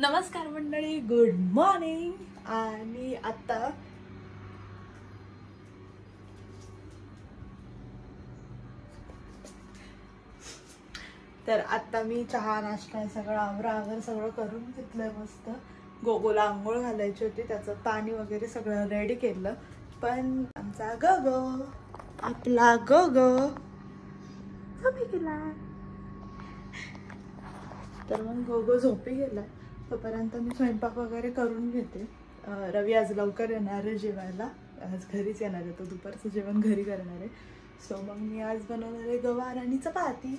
नमस्कार मंडळी, good morning. आणि आता तर आता मी चहा नाश्ता सगळं आवरावर सगळं करून घेतलंय. मस्त गोगोला आंघोळ घालायची होती, त्याचं पाणी वगैरे सगळं रेडी केलं. पण आमचा गोगो, आपला गोगो झोपी गेला. तर मग गोगो झोपी गेला. तोपर्यंत मी स्वयंपाक वगैरे करून घेते. रवी आज लवकर येणार आहे जेवायला, आज घरीच येणार आहे. तो दुपारचं जेवण घरी करणार आहे. सो मग मी आज बनवणार आहे गवार आणि चपाती.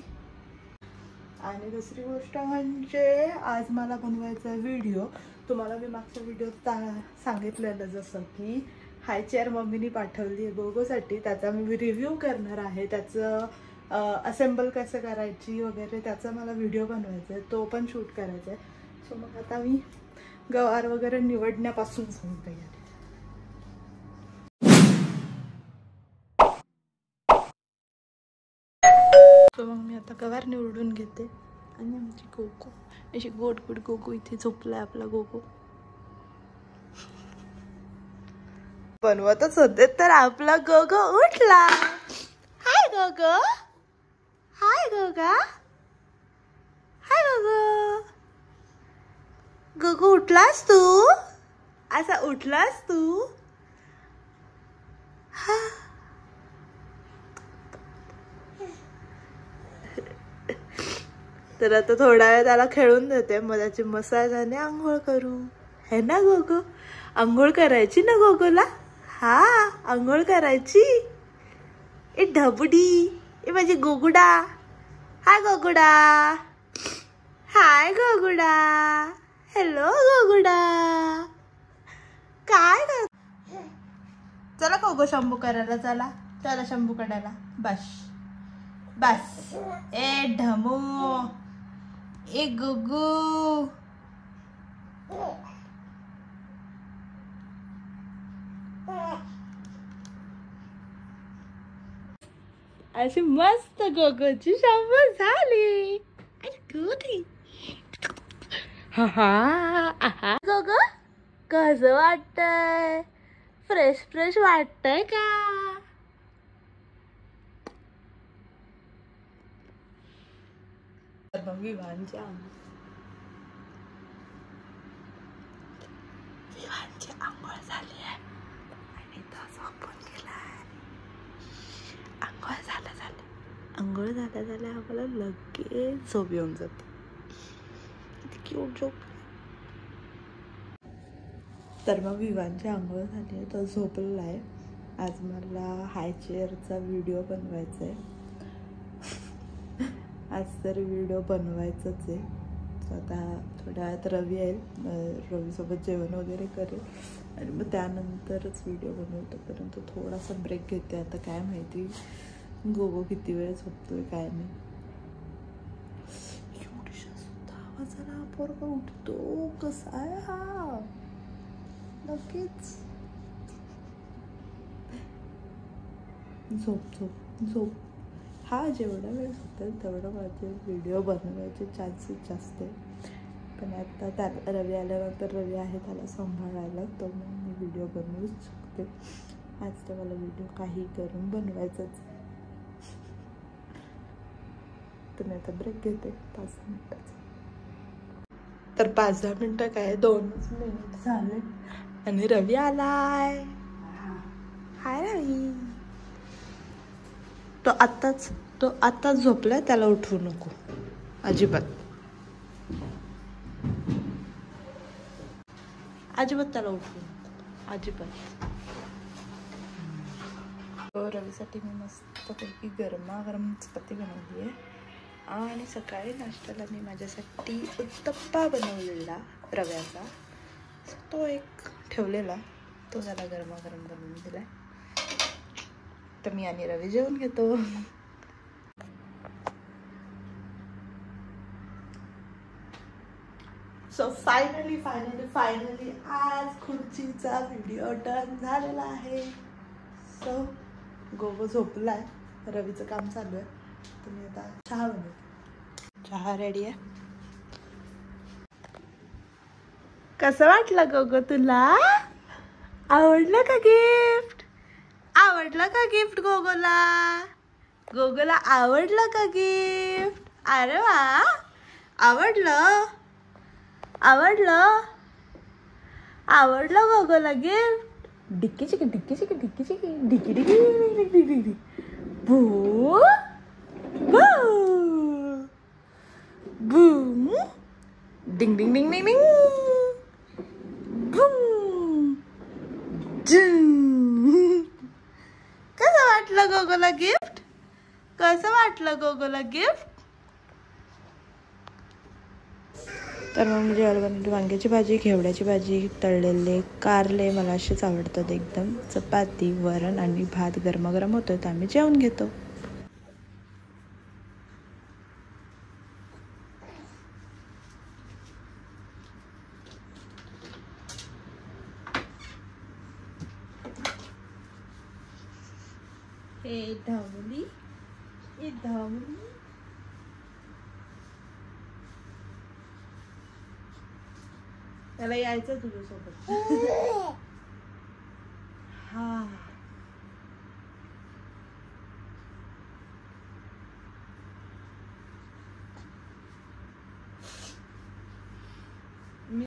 आणि दुसरी गोष्ट म्हणजे आज मला बनवायचा व्हिडिओ. तुम्हाला मी मागच्या व्हिडिओत सांगितलेलं जसं की हाय चेअर मम्मीनी पाठवली आहे गोगोसाठी, त्याचा मी रिव्ह्यू करणार आहे. त्याचं असेंबल कसं करायची वगैरे त्याचा मला व्हिडिओ बनवायचा आहे, तो पण शूट करायचा आहे. सो मग आता मी गवार वगैरे निवडण्यापासून सांगते. सो मग मी आता गवार निवडून घेते. आणि आमची गोगो अशी गोड गोड गोगो इथे झोपलाय. आपला गोगो बनवतच होते तर आपला गोगो उठला. हाय गोगो, हाय गोगा, हाय गोगो. गोगो उठलास तू? असा उठलास तू? हा. तर आता थोडा वेळ त्याला खेळून देते, मग त्याची मसाजाने आंघोळ करू. है ना गोगो? आंघोळ करायची ना गोगोला? हा, आंघोळ करायची. ए ढबुडी, ए माझी गोगुडा. हाय गोगुडा, हाय गोगुडा. हॅलो गोगुडा. काय कर. चला गोगो शंभू करायला. चला चला शंभू काढायला. बस बस. ए ढमू, ए गुगू. अशी मस्त गोगोची शंभू झाली. हा हा. गोगो कसं वाटतंय? फ्रेश फ्रेश वाटतंय का? विवांची आंघोळ झाली आहे आणि तो झोपून गेलाय. आंघोळ झाल्या झाल्या आम्हाला लगेच झोप येऊन जाते. किती क्यूट झोप. तर मग विवांची आंघोळ झाली आहे, तो झोपलेला आहे. आज मला हाय चेअरचा व्हिडिओ बनवायचा आहे. आज तर व्हिडिओ बनवायचंच आहे. आता थोड्या वेळात रवी येईल, रवीसोबत जेवण वगैरे करेल आणि मग त्यानंतरच व्हिडिओ बनवतो. परंतु थोडासा ब्रेक घेते. आता काय माहिती गोगो किती वेळ झोपतोय काय नाही. एवढीशा सुद्धा आवाजाला पोरगा उठतो. कसा आहे हा? नक्कीच झोप झोप झोप. हा जेवढा वेळ झोपेल तेवढं माझे व्हिडिओ बनवायचे चान्सेस जास्त आहे. पण आता त्या रवी आल्यानंतर रवी आहे त्याला सांभाळायला, तर मग मी व्हिडिओ बनवूच शकते. आज तर मला व्हिडिओ काही करून बनवायचंच. तर मी आता ब्रेक घेते 5 मिनिटाचा. तर 5-10 मिनिटं काय 2च मिनिट झाले आणि रवी आलाय. हाय रवी. तो आत्ताच झोपलाय, त्याला उठवू नको अजिबात. त्याला उठवू नको अजिबात. रवीसाठी मी मस्तपैकी गरमागरम चपाती बनवली आहे. आणि सकाळी नाश्त्याला मी माझ्यासाठी उत्तप्पा बनवलेला रव्याचा, तो एक ठेवलेला, तो त्याला गरमागरम बनवून दिलाय. तर मी आणि रवी जेवण घेतो. सो फायनली आज खुर्चीचा व्हिडिओ डन झालेला आहे. सो गोगो झोपलाय, रवीचं काम चालू आहे. तुम्ही आता चहा बनवते. चहा रेडी आहे. कसं वाटलं गोगो तुला? आवडलं का गिफ्ट? आवडलं का गिफ्ट गोगोला? गोगोला आवडलं का गिफ्ट? अरे वा, आवडलं आवडलं आवडलं गोगोला गिफ्ट. डिक्की चिकी डिक्की चिकी डिक्की चिकी डिक्की डिक्की डिक्की डिक्की बू बू बूम डिंग डिंग डिंग डिंग डिंग बूम झुम. कसं वाटलं गोगोला गिफ्ट? कसं वाटलं गोगोला गिफ्ट? तर मग म्हणजे बनवली वांग्याची भाजी, घेवड्याची भाजी, तळलेले कारले मला असेच आवडतात एकदम. चपाती, वरण आणि भात गरमागरम होतं तर आम्ही जेवून घेतो. ए धावली, ए धावली. त्याला यायचं तुझ्यासोबत.